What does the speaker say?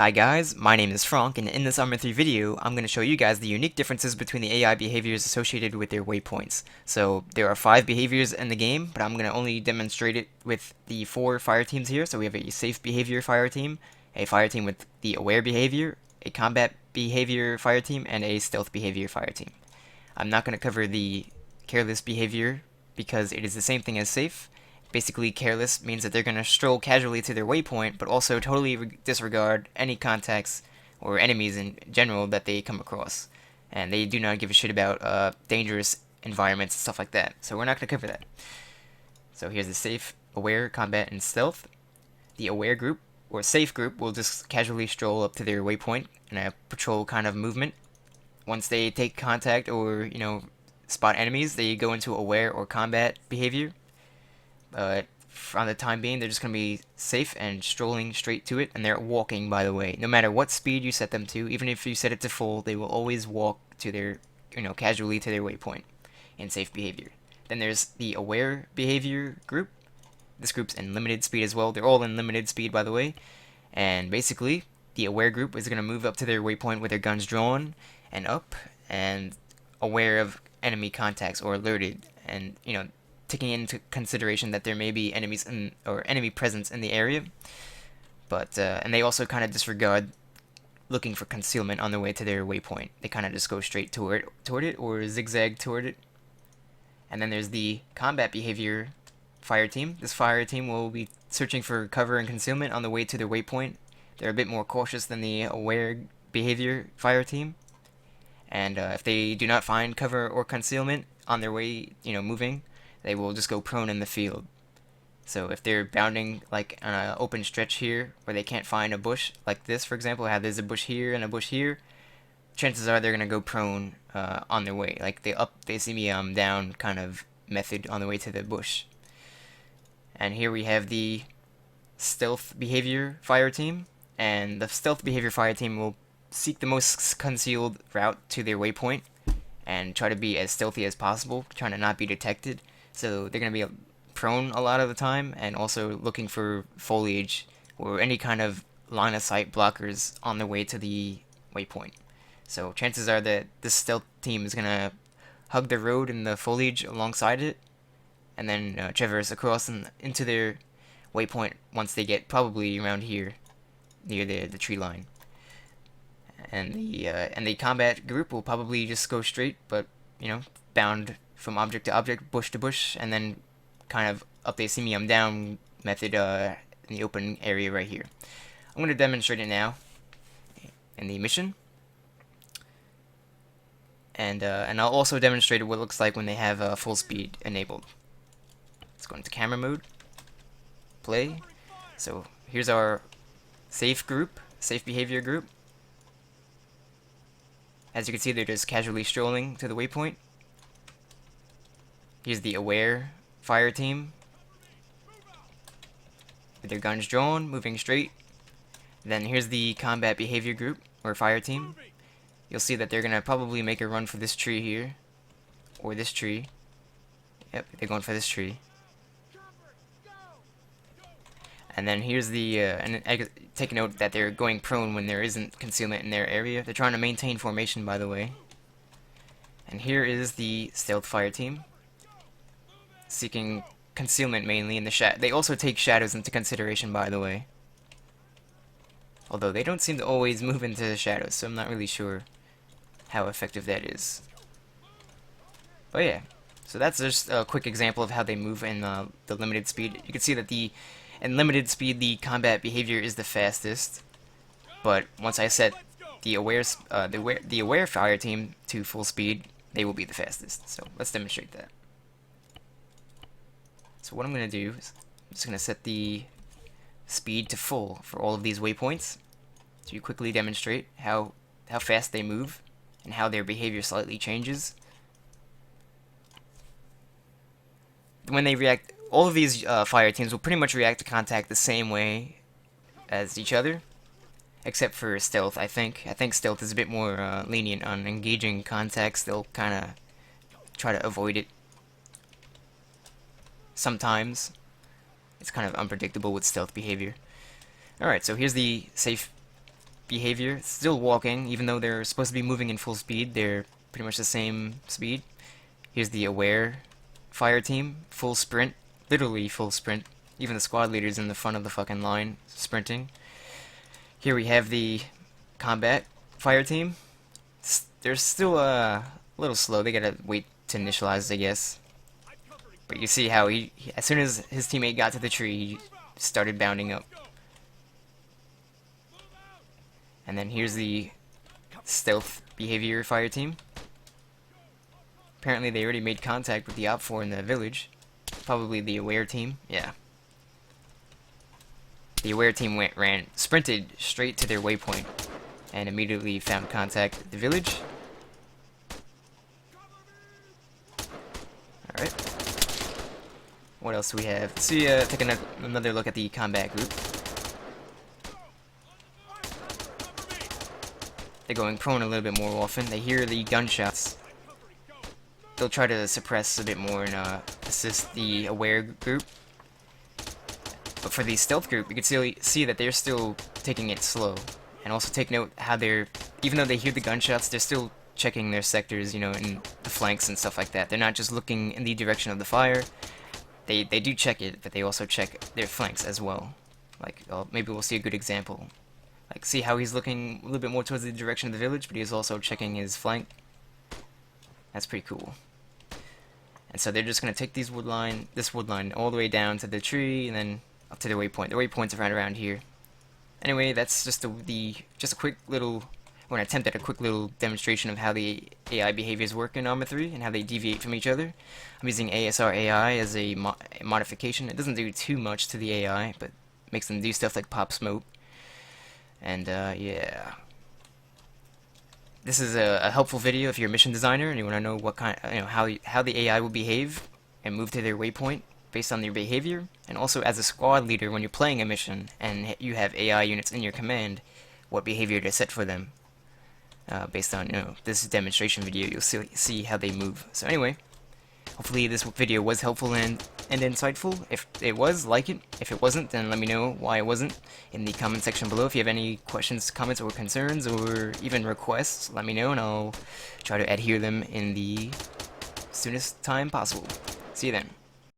Hi guys, my name is Frank, and in this ArmA 3 video, I'm going to show you guys the unique differences between the AI behaviors associated with their waypoints. So there are 5 behaviors in the game, but I'm going to only demonstrate it with the 4 fire teams here. So we have a safe behavior fire team, a fire team with the aware behavior, a combat behavior fire team, and a stealth behavior fire team. I'm not going to cover the careless behavior because it is the same thing as safe. Basically, careless means that they're going to stroll casually to their waypoint, but also totally disregard any contacts or enemies in general that they come across. And they do not give a shit about dangerous environments and stuff like that. So we're not going to cover that. So here's the safe, aware, combat, and stealth. The aware group, or safe group, will just casually stroll up to their waypoint in a patrol kind of movement. Once they take contact or, spot enemies, they go into aware or combat behavior. For the time being, they're just going to be safe and strolling straight to it, and they're walking, by the way. No matter what speed you set them to, even if you set it to full, they will always walk to their, casually to their waypoint in safe behavior. Then there's the aware behavior group. This group's in limited speed as well. They're all in limited speed, by the way. And basically, the aware group is going to move up to their waypoint with their guns drawn and up, and aware of enemy contacts or alerted, and, taking into consideration that there may be enemies or enemy presence in the area, but and they also kind of disregard looking for concealment on their way to their waypoint. They kind of just go straight toward it or zigzag toward it. And then there's the combat behavior fire team. This fire team will be searching for cover and concealment on the way to their waypoint. They're a bit more cautious than the aware behavior fire team. And if they do not find cover or concealment on their way, moving, they will just go prone in the field. So if they're bounding like on an open stretch here where they can't find a bush like this, for example, how there's a bush here and a bush here, chances are they're gonna go prone on their way, like they see me down kind of method on the way to the bush. And here we have the stealth behavior fire team, and the stealth behavior fire team will seek the most concealed route to their waypoint and try to be as stealthy as possible, trying to not be detected. So they're going to be prone a lot of the time, and also looking for foliage or any kind of line of sight blockers on their way to the waypoint. So chances are that this stealth team is going to hug the road and the foliage alongside it, and then traverse across and into their waypoint once they get probably around here near the tree line. And the combat group will probably just go straight, but bound from object to object, bush to bush, and then kind of up they see me I'm down method in the open area right here. I'm going to demonstrate it now in the mission, and I'll also demonstrate what it looks like when they have full speed enabled. Let's go into camera mode, play. So here's our safe behavior group. As you can see, they're just casually strolling to the waypoint. Here's the aware fire team with their guns drawn, moving straight. Then here's the combat behavior group, or fire team. You'll see that they're going to probably make a run for this tree here, or this tree. Yep, they're going for this tree. And then here's the, and take note that they're going prone when there isn't concealment in their area. They're trying to maintain formation, by the way. And here is the stealth fire team, seeking concealment mainly in the shadow. They also take shadows into consideration, by the way. Although they don't seem to always move into the shadows, so I'm not really sure how effective that is. But yeah, so that's just a quick example of how they move in the limited speed. You can see that in limited speed, the combat behavior is the fastest. But once I set the aware fire team to full speed, they will be the fastest. So let's demonstrate that. So what I'm going to do is I'm just going to set the speed to full for all of these waypoints to quickly demonstrate how fast they move and how their behavior slightly changes. When they react, all of these fire teams will pretty much react to contact the same way as each other, except for stealth. I think stealth is a bit more lenient on engaging contacts. They'll kind of try to avoid it sometimes. It's kind of unpredictable with stealth behavior. Alright, so here's the safe behavior, still walking, even though they're supposed to be moving in full speed. They're pretty much the same speed. Here's the aware fire team, full sprint, literally full sprint. Even the squad leader's in the front of the fucking line, sprinting. Here we have the combat fire team. They're still a little slow. They gotta wait to initialize, I guess. But you see how he as soon as his teammate got to the tree, he started bounding up. And then here's the stealth behavior fire team. Apparently they already made contact with the Op 4 in the village. Probably the aware team, yeah. The aware team sprinted straight to their waypoint and immediately found contact at the village. Alright. What else do we have? Let's see, take another look at the combat group. They're going prone a little bit more often. They hear the gunshots. They'll try to suppress a bit more and assist the aware group. But for the stealth group, you can see that they're still taking it slow. And also take note how even though they hear the gunshots, they're still checking their sectors, you know, in the flanks and stuff like that. They're not just looking in the direction of the fire. They do check it, but they also check their flanks as well. Like, maybe we'll see a good example. Like, see how he's looking a little bit more towards the direction of the village, but he's also checking his flank. That's pretty cool. And so they're just going to take this wood line all the way down to the tree, and then up to the waypoint. The waypoint's right around here. Anyway, that's just just a quick little, or an attempt at a quick little demonstration of how the AI behaviors work in ArmA 3 and how they deviate from each other. I'm using ASR AI as a modification. It doesn't do too much to the AI, but makes them do stuff like pop smoke. And yeah. This is a helpful video if you're a mission designer and you want to know what how the AI will behave and move to their waypoint based on their behavior, and also as a squad leader when you're playing a mission and you have AI units in your command, what behavior to set for them based on this demonstration video. You'll see how they move. So anyway, hopefully this video was helpful and insightful. If it was, like it. If it wasn't, then let me know why it wasn't in the comment section below. If you have any questions, comments, or concerns, or even requests, let me know and I'll try to adhere them in the soonest time possible. See you then.